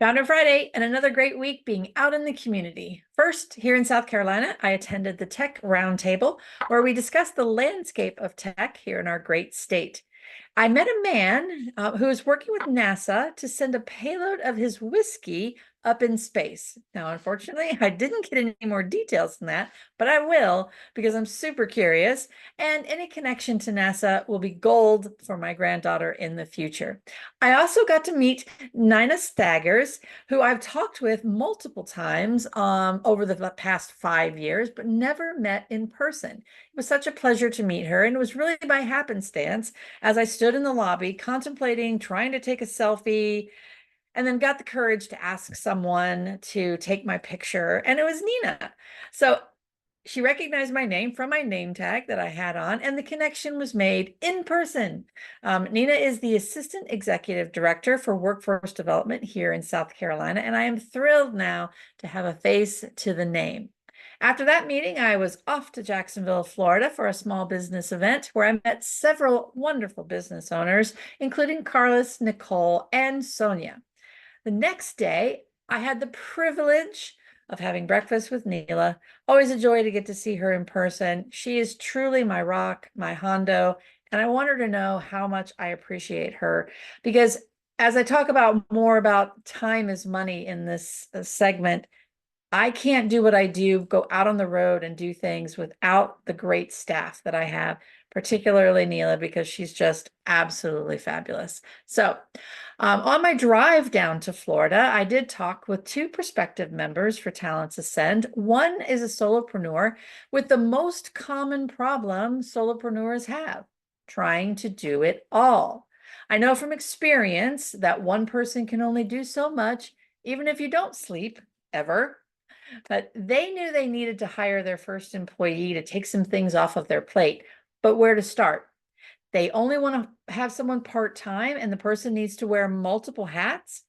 Founder Friday and another great week being out in the community. First, here in South Carolina, I attended the Tech Roundtable, where we discussed the landscape of tech here in our great state. I met a man who is working with NASA to send a payload of his whiskey up in space. Now, unfortunately, I didn't get any more details than that, but I will because I'm super curious. And any connection to NASA will be gold for my granddaughter in the future. I also got to meet Nina Staggers, who I've talked with multiple times over the past 5 years, but never met in person. It was such a pleasure to meet her, and it was really by happenstance as I stood in the lobby contemplating trying to take a selfie and then got the courage to ask someone to take my picture, and it was Nina. So she recognized my name from my name tag that I had on, and the connection was made in person. Nina is the Assistant Executive Director for Workforce Development here in South Carolina, and I am thrilled now to have a face to the name. After that meeting, I was off to Jacksonville, Florida for a small business event where I met several wonderful business owners, including Carlos, Nicole, and Sonia. The next day, I had the privilege of having breakfast with Neela. Always a joy to get to see her in person. She is truly my rock, my Hondo, and I want her to know how much I appreciate her because as I talk about more about time is money in this segment, I can't do what I do, go out on the road and do things without the great staff that I have, particularly Neela, because she's just absolutely fabulous. So on my drive down to Florida, I did talk with two prospective members for Talents Ascend. One is a solopreneur with the most common problem solopreneurs have, trying to do it all. I know from experience that one person can only do so much, even if you don't sleep ever. But they knew they needed to hire their first employee to take some things off of their plate. But where to start? They only want to have someone part-time and the person needs to wear multiple hats.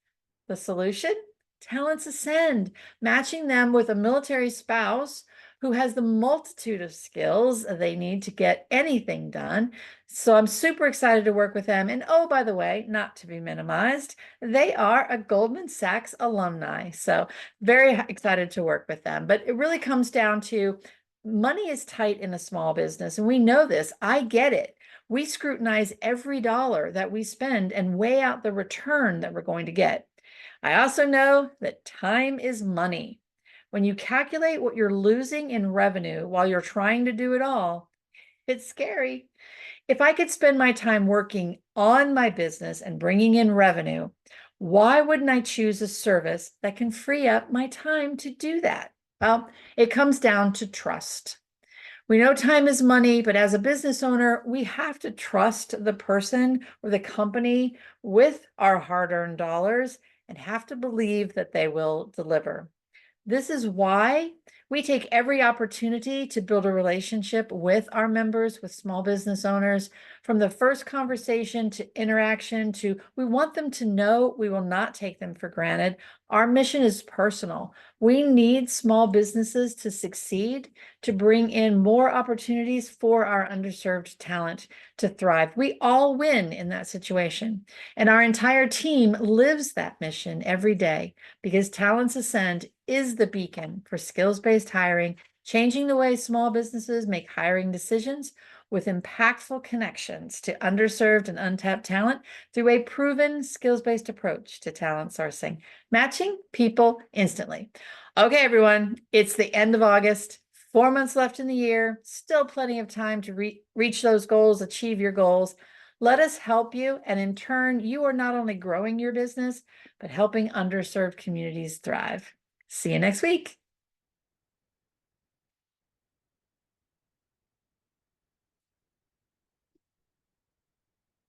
The solution? Talents Ascend, matching them with a military spouse who has the multitude of skills they need to get anything done. So I'm super excited to work with them. And oh, by the way, not to be minimized, they are a Goldman Sachs alumni. So very excited to work with them. But it really comes down to money is tight in a small business. And we know this. I get it. We scrutinize every dollar that we spend and weigh out the return that we're going to get. I also know that time is money. When you calculate what you're losing in revenue while you're trying to do it all, it's scary. If I could spend my time working on my business and bringing in revenue, why wouldn't I choose a service that can free up my time to do that? Well, it comes down to trust. We know time is money, but as a business owner, we have to trust the person or the company with our hard-earned dollars and have to believe that they will deliver. This is why we take every opportunity to build a relationship with our members, with small business owners, from the first conversation to interaction to we want them to know we will not take them for granted. Our mission is personal. We need small businesses to succeed, to bring in more opportunities for our underserved talent to thrive. We all win in that situation. And our entire team lives that mission every day because Talents Ascend is the beacon for skills-based hiring, changing the way small businesses make hiring decisions with impactful connections to underserved and untapped talent through a proven skills-based approach to talent sourcing, matching people instantly. Okay, everyone, it's the end of August, 4 months left in the year, still plenty of time to reach those goals, achieve your goals. Let us help you, and in turn, you are not only growing your business, but helping underserved communities thrive. See you next week.